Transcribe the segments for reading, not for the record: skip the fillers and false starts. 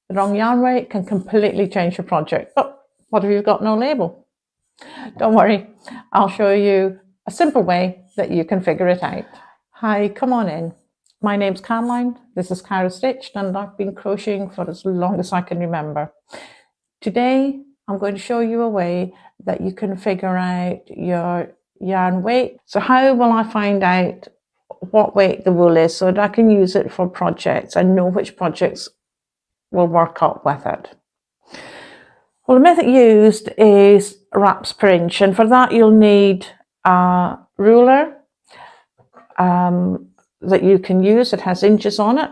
The wrong yarn weight can completely change your project. But what if you've got no label? Don't worry, I'll show you a simple way that you can figure it out. Hi, come on in. My name's Caroline, this is Caro-Stitched, and I've been crocheting for as long as I can remember. Today, I'm going to show you a way that you can figure out your yarn weight. So how will I find out what weight the wool is so that I can use it for projects and know which projects will work out with it? Well, the method used is wraps per inch, and for that you'll need a ruler that you can use. It has inches on it,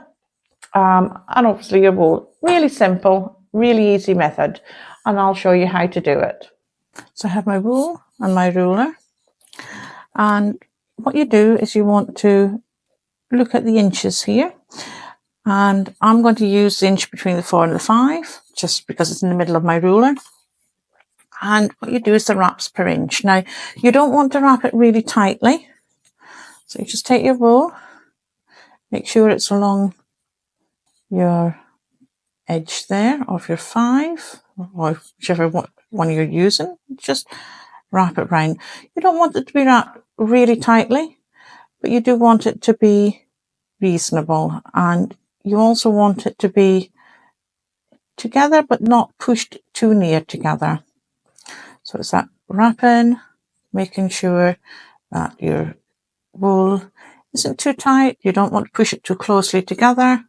and obviously your wool. Really simple, really easy method, and I'll show you how to do it. So I have my wool and my ruler, and what you do is you want to look at the inches here, and I'm going to use the inch between the 4 and the 5 just because it's in the middle of my ruler. And what you do is the wraps per inch. Now you don't want to wrap it really tightly, so you just take your wool, make sure it's along your edge there of your 5 or whichever one you're using. Just wrap it round. You don't want it to be wrapped really tightly, but you do want it to be reasonable, and you also want it to be together but not pushed too near together. So it's that wrapping, making sure that your wool isn't too tight. You don't want to push it too closely together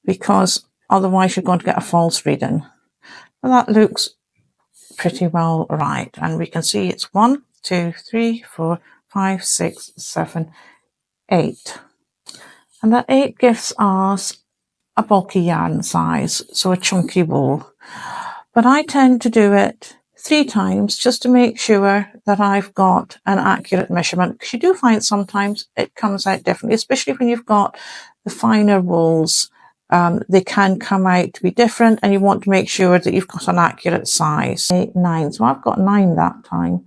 because otherwise you're going to get a false reading. Well, that looks pretty well right, and we can see it's 1, 2, 3, 4, 5, 6, 7, 8. And that 8 gives us a bulky yarn size, so a chunky wool. But I tend to do it 3 times just to make sure that I've got an accurate measurement, because you do find sometimes it comes out differently, especially when you've got the finer wools. They can come out to be different, and you want to make sure that you've got an accurate size. 8, 9, so I've got 9 that time.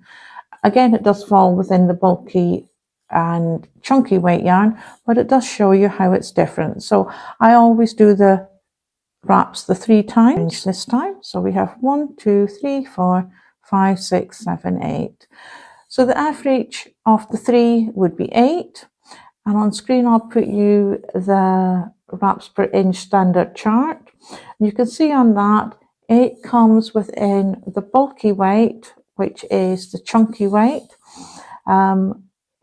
Again, it does fall within the bulky and chunky weight yarn, but it does show you how it's different. So I always do the wraps the 3 times this time. So we have 1, 2, 3, 4, 5, 6, 7, 8. So the average of the 3 would be 8. And on screen I'll put you the wraps per inch standard chart. You can see on that 8 comes within the bulky weight, which is the chunky weight,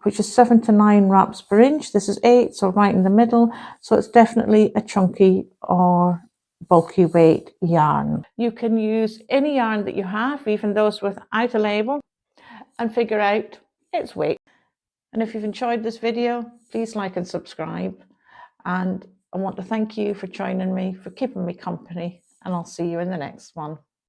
which is 7 to 9 wraps per inch. This is 8, so right in the middle. So it's definitely a chunky or bulky weight yarn. You can use any yarn that you have, even those without a label, and figure out its weight. And if you've enjoyed this video, please like and subscribe. And I want to thank you for joining me, for keeping me company, and I'll see you in the next one.